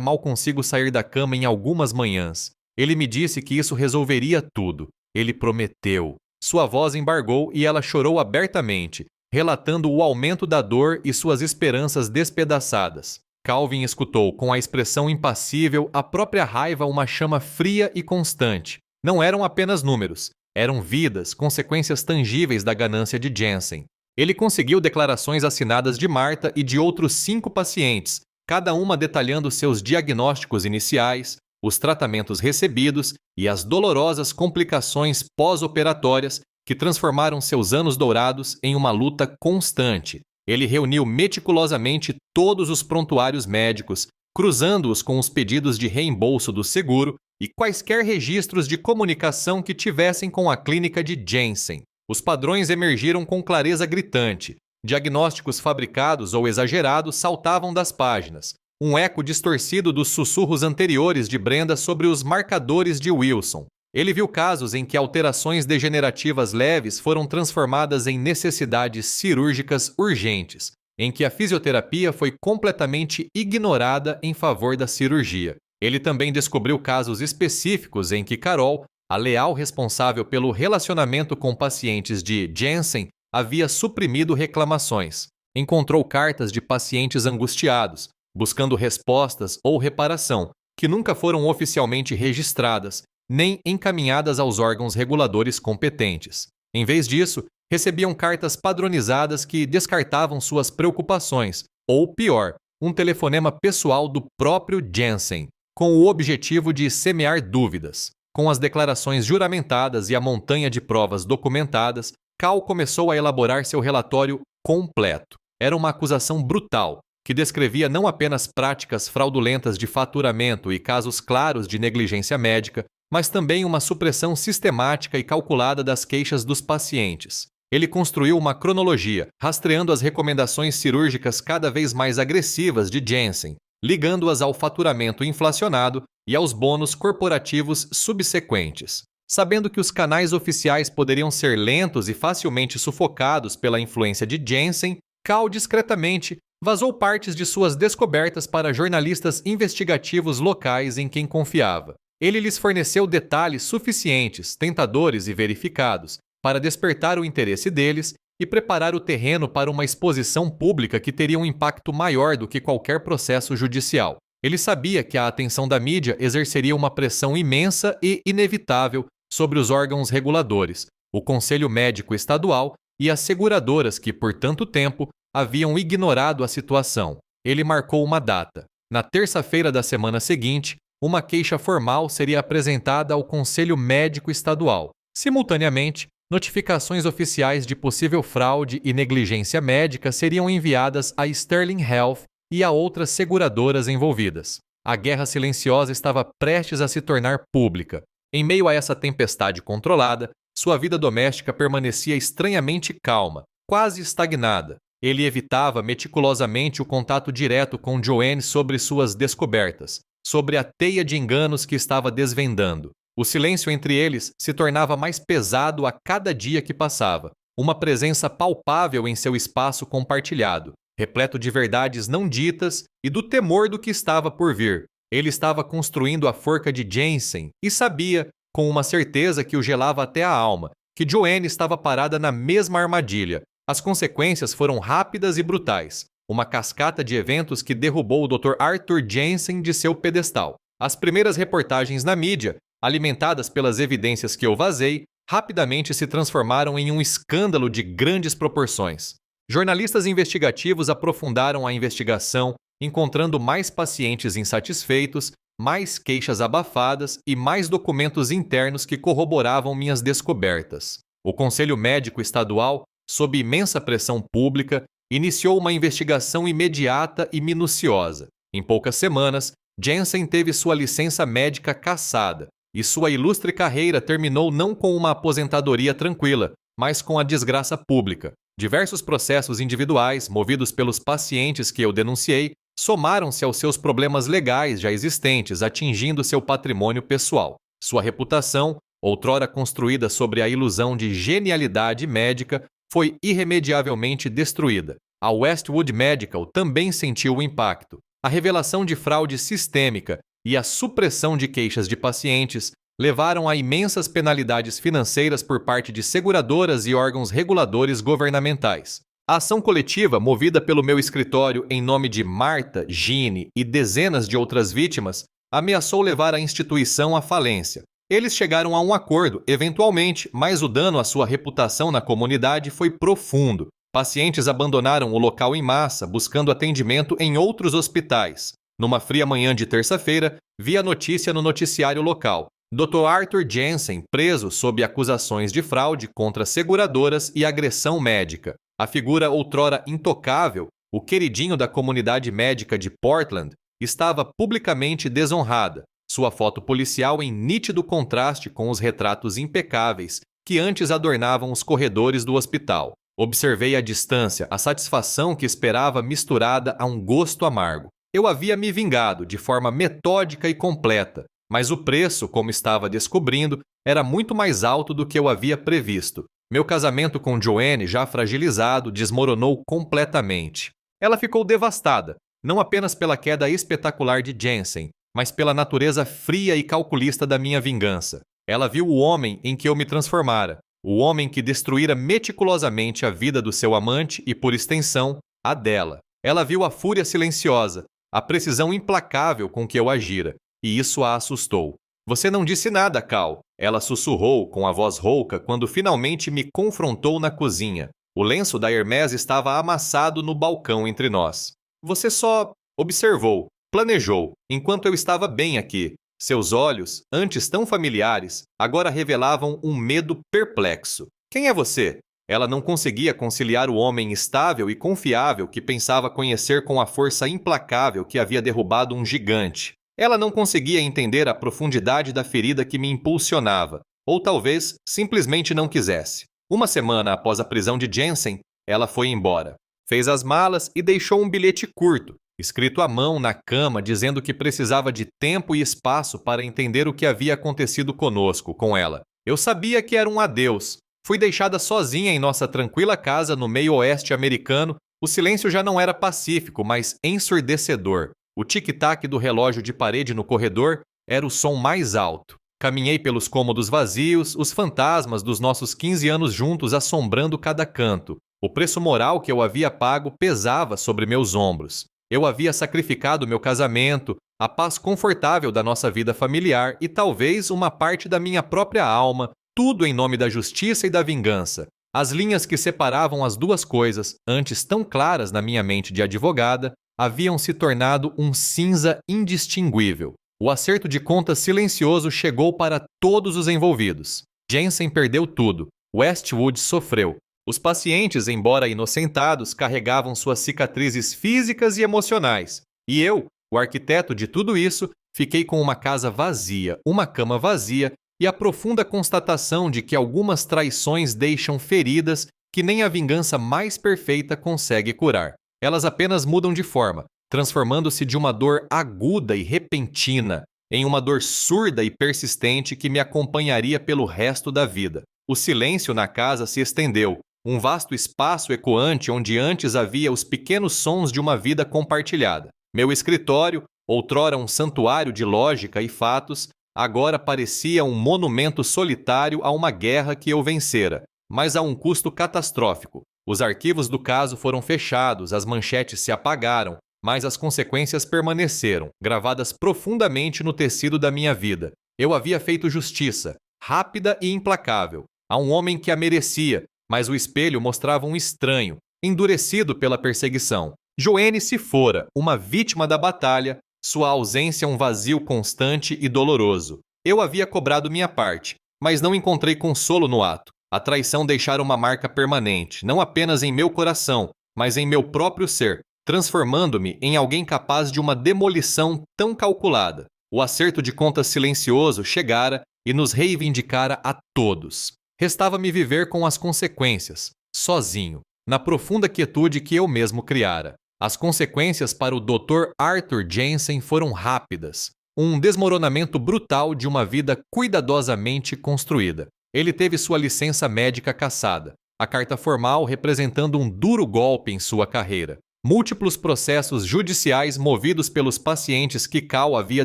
mal consigo sair da cama em algumas manhãs. Ele me disse que isso resolveria tudo. Ele prometeu. Sua voz embargou e ela chorou abertamente, relatando o aumento da dor e suas esperanças despedaçadas. Calvin escutou, com a expressão impassível, a própria raiva uma chama fria e constante. Não eram apenas números, eram vidas, consequências tangíveis da ganância de Jensen. Ele conseguiu declarações assinadas de Martha e de outros 5 pacientes, cada uma detalhando seus diagnósticos iniciais, os tratamentos recebidos e as dolorosas complicações pós-operatórias que transformaram seus anos dourados em uma luta constante. Ele reuniu meticulosamente todos os prontuários médicos, cruzando-os com os pedidos de reembolso do seguro e quaisquer registros de comunicação que tivessem com a clínica de Jensen. Os padrões emergiram com clareza gritante. Diagnósticos fabricados ou exagerados saltavam das páginas. Um eco distorcido dos sussurros anteriores de Brenda sobre os marcadores de Wilson. Ele viu casos em que alterações degenerativas leves foram transformadas em necessidades cirúrgicas urgentes, em que a fisioterapia foi completamente ignorada em favor da cirurgia. Ele também descobriu casos específicos em que Carol, a leal responsável pelo relacionamento com pacientes de Jensen, havia suprimido reclamações. Encontrou cartas de pacientes angustiados, buscando respostas ou reparação, que nunca foram oficialmente registradas, nem encaminhadas aos órgãos reguladores competentes. Em vez disso, recebiam cartas padronizadas que descartavam suas preocupações, ou pior, um telefonema pessoal do próprio Jensen, com o objetivo de semear dúvidas. Com as declarações juramentadas e a montanha de provas documentadas, Cal começou a elaborar seu relatório completo. Era uma acusação brutal, que descrevia não apenas práticas fraudulentas de faturamento e casos claros de negligência médica, mas também uma supressão sistemática e calculada das queixas dos pacientes. Ele construiu uma cronologia, rastreando as recomendações cirúrgicas cada vez mais agressivas de Jensen, ligando-as ao faturamento inflacionado e aos bônus corporativos subsequentes. Sabendo que os canais oficiais poderiam ser lentos e facilmente sufocados pela influência de Jensen, Cal discretamente Vazou partes de suas descobertas para jornalistas investigativos locais em quem confiava. Ele lhes forneceu detalhes suficientes, tentadores e verificados, para despertar o interesse deles e preparar o terreno para uma exposição pública que teria um impacto maior do que qualquer processo judicial. Ele sabia que a atenção da mídia exerceria uma pressão imensa e inevitável sobre os órgãos reguladores, o Conselho Médico Estadual e as seguradoras que, por tanto tempo, haviam ignorado a situação. Ele marcou uma data. Na terça-feira da semana seguinte, uma queixa formal seria apresentada ao Conselho Médico Estadual. Simultaneamente, notificações oficiais de possível fraude e negligência médica seriam enviadas a Sterling Health e a outras seguradoras envolvidas. A guerra silenciosa estava prestes a se tornar pública. Em meio a essa tempestade controlada, sua vida doméstica permanecia estranhamente calma, quase estagnada. Ele evitava meticulosamente o contato direto com Joanne sobre suas descobertas, sobre a teia de enganos que estava desvendando. O silêncio entre eles se tornava mais pesado a cada dia que passava, uma presença palpável em seu espaço compartilhado, repleto de verdades não ditas e do temor do que estava por vir. Ele estava construindo a forca de Jensen e sabia, com uma certeza que o gelava até a alma, que Joanne estava parada na mesma armadilha. As consequências foram rápidas e brutais. Uma cascata de eventos que derrubou o Dr. Arthur Jensen de seu pedestal. As primeiras reportagens na mídia, alimentadas pelas evidências que eu vazei, rapidamente se transformaram em um escândalo de grandes proporções. Jornalistas investigativos aprofundaram a investigação, encontrando mais pacientes insatisfeitos, mais queixas abafadas e mais documentos internos que corroboravam minhas descobertas. O Conselho Médico Estadual, sob imensa pressão pública, iniciou uma investigação imediata e minuciosa. Em poucas semanas, Jensen teve sua licença médica cassada, e sua ilustre carreira terminou não com uma aposentadoria tranquila, mas com a desgraça pública. Diversos processos individuais, movidos pelos pacientes que eu denunciei, somaram-se aos seus problemas legais já existentes, atingindo seu patrimônio pessoal. Sua reputação, outrora construída sobre a ilusão de genialidade médica, foi irremediavelmente destruída. A Westwood Medical também sentiu o impacto. A revelação de fraude sistêmica e a supressão de queixas de pacientes levaram a imensas penalidades financeiras por parte de seguradoras e órgãos reguladores governamentais. A ação coletiva, movida pelo meu escritório em nome de Martha, Gene e dezenas de outras vítimas, ameaçou levar a instituição à falência. Eles chegaram a um acordo, eventualmente, mas o dano à sua reputação na comunidade foi profundo. Pacientes abandonaram o local em massa, buscando atendimento em outros hospitais. Numa fria manhã de terça-feira, vi a notícia no noticiário local. Dr. Arthur Jensen preso sob acusações de fraude contra seguradoras e agressão médica. A figura outrora intocável, o queridinho da comunidade médica de Portland, estava publicamente desonrada. Sua foto policial em nítido contraste com os retratos impecáveis que antes adornavam os corredores do hospital. Observei à distância a satisfação que esperava misturada a um gosto amargo. Eu havia me vingado de forma metódica e completa, mas o preço, como estava descobrindo, era muito mais alto do que eu havia previsto. Meu casamento com Joanne, já fragilizado, desmoronou completamente. Ela ficou devastada, não apenas pela queda espetacular de Jensen, mas pela natureza fria e calculista da minha vingança. Ela viu o homem em que eu me transformara, o homem que destruíra meticulosamente a vida do seu amante e, por extensão, a dela. Ela viu a fúria silenciosa, a precisão implacável com que eu agira, e isso a assustou. Você não disse nada, Cal. Ela sussurrou com a voz rouca quando finalmente me confrontou na cozinha. O lenço da Hermès estava amassado no balcão entre nós. Você só observou, planejou, enquanto eu estava bem aqui. Seus olhos, antes tão familiares, agora revelavam um medo perplexo. Quem é você? Ela não conseguia conciliar o homem estável e confiável que pensava conhecer com a força implacável que havia derrubado um gigante. Ela não conseguia entender a profundidade da ferida que me impulsionava, ou talvez simplesmente não quisesse. Uma semana após a prisão de Jensen, ela foi embora. Fez as malas e deixou um bilhete curto, escrito à mão na cama, dizendo que precisava de tempo e espaço para entender o que havia acontecido conosco, com ela. Eu sabia que era um adeus. Fui deixada sozinha em nossa tranquila casa no meio oeste americano O silêncio já não era pacífico, mas ensurdecedor. O tic-tac do relógio de parede no corredor era o som mais alto. Caminhei pelos cômodos vazios, os fantasmas dos nossos 15 anos juntos assombrando cada canto. O preço moral que eu havia pago pesava sobre meus ombros. Eu havia sacrificado meu casamento, a paz confortável da nossa vida familiar e talvez uma parte da minha própria alma, tudo em nome da justiça e da vingança. As linhas que separavam as duas coisas, antes tão claras na minha mente de advogada, haviam se tornado um cinza indistinguível. O acerto de contas silencioso chegou para todos os envolvidos. Jensen perdeu tudo. Westwood sofreu. Os pacientes, embora inocentados, carregavam suas cicatrizes físicas e emocionais. E eu, o arquiteto de tudo isso, fiquei com uma casa vazia, uma cama vazia e a profunda constatação de que algumas traições deixam feridas que nem a vingança mais perfeita consegue curar. Elas apenas mudam de forma, transformando-se de uma dor aguda e repentina em uma dor surda e persistente que me acompanharia pelo resto da vida. O silêncio na casa se estendeu, um vasto espaço ecoante onde antes havia os pequenos sons de uma vida compartilhada. Meu escritório, outrora um santuário de lógica e fatos, agora parecia um monumento solitário a uma guerra que eu vencera, mas a um custo catastrófico. Os arquivos do caso foram fechados, as manchetes se apagaram, mas as consequências permaneceram, gravadas profundamente no tecido da minha vida. Eu havia feito justiça, rápida e implacável, a um homem que a merecia, mas o espelho mostrava um estranho, endurecido pela perseguição. Joanne se fora, uma vítima da batalha, sua ausência um vazio constante e doloroso. Eu havia cobrado minha parte, mas não encontrei consolo no ato. A traição deixara uma marca permanente, não apenas em meu coração, mas em meu próprio ser, transformando-me em alguém capaz de uma demolição tão calculada. O acerto de contas silencioso chegara e nos reivindicara a todos. Restava-me viver com as consequências, sozinho, na profunda quietude que eu mesmo criara. As consequências para o Dr. Arthur Jensen foram rápidas. Um desmoronamento brutal de uma vida cuidadosamente construída. Ele teve sua licença médica cassada, a carta formal representando um duro golpe em sua carreira. Múltiplos processos judiciais movidos pelos pacientes que Cal havia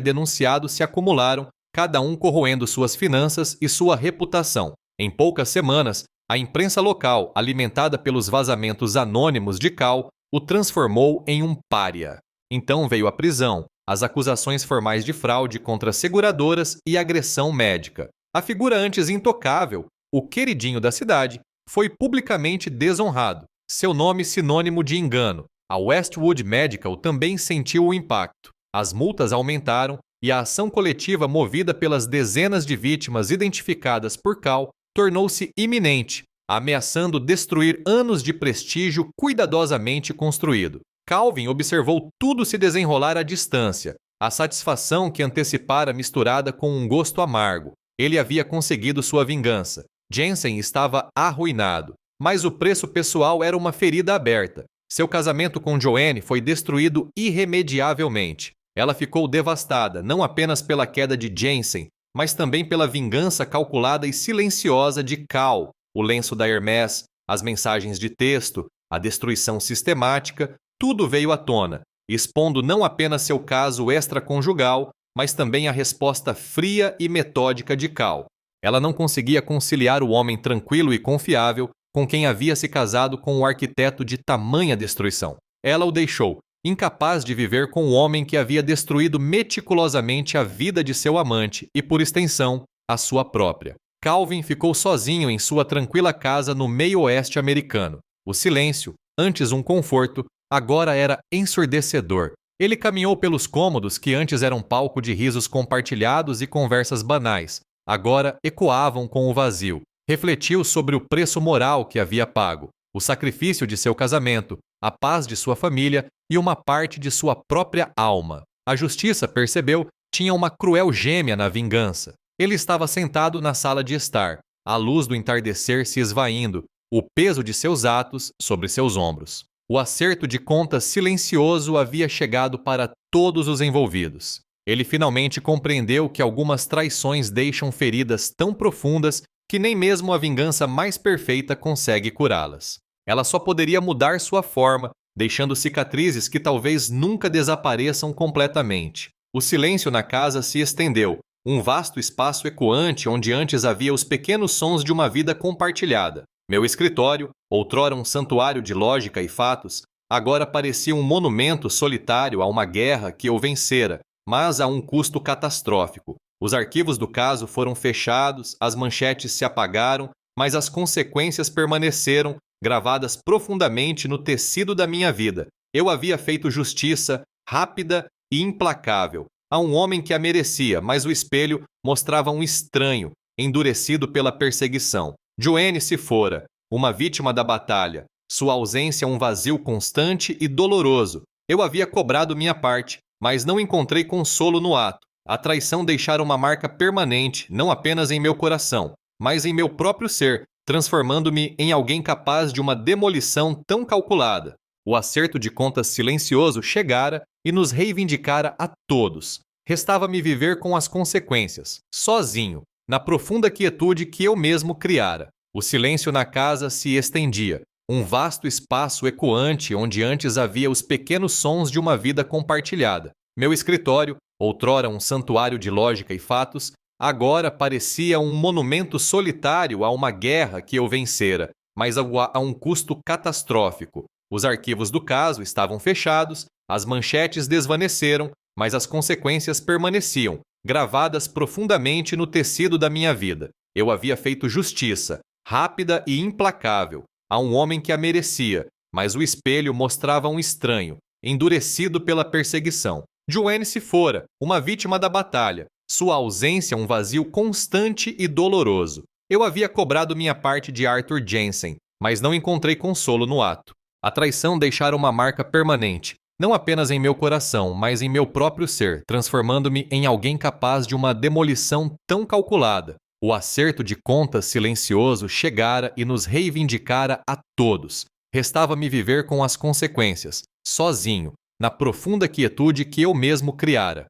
denunciado se acumularam, cada um corroendo suas finanças e sua reputação. Em poucas semanas, a imprensa local, alimentada pelos vazamentos anônimos de Cal, o transformou em um pária. Então veio a prisão, as acusações formais de fraude contra seguradoras e agressão médica. A figura antes intocável, o queridinho da cidade, foi publicamente desonrado, seu nome sinônimo de engano. A Westwood Medical também sentiu o impacto. As multas aumentaram e a ação coletiva movida pelas dezenas de vítimas identificadas por Cal tornou-se iminente, ameaçando destruir anos de prestígio cuidadosamente construído. Calvin observou tudo se desenrolar à distância, a satisfação que antecipara misturada com um gosto amargo. Ele havia conseguido sua vingança. Jensen estava arruinado, mas o preço pessoal era uma ferida aberta. Seu casamento com Joanne foi destruído irremediavelmente. Ela ficou devastada, não apenas pela queda de Jensen, mas também pela vingança calculada e silenciosa de Cal, o lenço da Hermès, as mensagens de texto, a destruição sistemática, tudo veio à tona, expondo não apenas seu caso extraconjugal, mas também a resposta fria e metódica de Cal. Ela não conseguia conciliar o homem tranquilo e confiável com quem havia se casado com o arquiteto de tamanha destruição. Ela o deixou, incapaz de viver com o homem que havia destruído meticulosamente a vida de seu amante e, por extensão, a sua própria. Calvin ficou sozinho em sua tranquila casa no meio-oeste americano. O silêncio, antes um conforto, agora era ensurdecedor. Ele caminhou pelos cômodos que antes eram palco de risos compartilhados e conversas banais. Agora ecoavam com o vazio. Refletiu sobre o preço moral que havia pago, o sacrifício de seu casamento, a paz de sua família e uma parte de sua própria alma. A justiça, percebeu, tinha uma cruel gêmea na vingança. Ele estava sentado na sala de estar, a luz do entardecer se esvaindo, o peso de seus atos sobre seus ombros. O acerto de contas silencioso havia chegado para todos os envolvidos. Ele finalmente compreendeu que algumas traições deixam feridas tão profundas que nem mesmo a vingança mais perfeita consegue curá-las. Ela só poderia mudar sua forma, deixando cicatrizes que talvez nunca desapareçam completamente. O silêncio na casa se estendeu, um vasto espaço ecoante onde antes havia os pequenos sons de uma vida compartilhada. Meu escritório, outrora um santuário de lógica e fatos, agora parecia um monumento solitário a uma guerra que eu vencera, mas a um custo catastrófico. Os arquivos do caso foram fechados, as manchetes se apagaram, mas as consequências permaneceram, gravadas profundamente no tecido da minha vida. Eu havia feito justiça, rápida e implacável, a um homem que a merecia, mas o espelho mostrava um estranho, endurecido pela perseguição. Joanne se fora, uma vítima da batalha, sua ausência um vazio constante e doloroso. Eu havia cobrado minha parte, mas não encontrei consolo no ato. A traição deixara uma marca permanente, não apenas em meu coração, mas em meu próprio ser, transformando-me em alguém capaz de uma demolição tão calculada. O acerto de contas silencioso chegara e nos reivindicara a todos. Restava-me viver com as consequências, sozinho, na profunda quietude que eu mesmo criara. O silêncio na casa se estendia, um vasto espaço ecoante onde antes havia os pequenos sons de uma vida compartilhada. Meu escritório, outrora um santuário de lógica e fatos, agora parecia um monumento solitário a uma guerra que eu vencera, mas a um custo catastrófico. Os arquivos do caso estavam fechados, as manchetes desvaneceram, mas as consequências permaneciam, gravadas profundamente no tecido da minha vida. Eu havia feito justiça, rápida e implacável, a um homem que a merecia, mas o espelho mostrava um estranho, endurecido pela perseguição. Joanne se fora, uma vítima da batalha, sua ausência um vazio constante e doloroso. Eu havia cobrado minha parte de Arthur Jensen, mas não encontrei consolo no ato. A traição deixara uma marca permanente, não apenas em meu coração, mas em meu próprio ser, transformando-me em alguém capaz de uma demolição tão calculada. O acerto de contas silencioso chegara e nos reivindicara a todos. Restava-me viver com as consequências, sozinho, na profunda quietude que eu mesmo criara.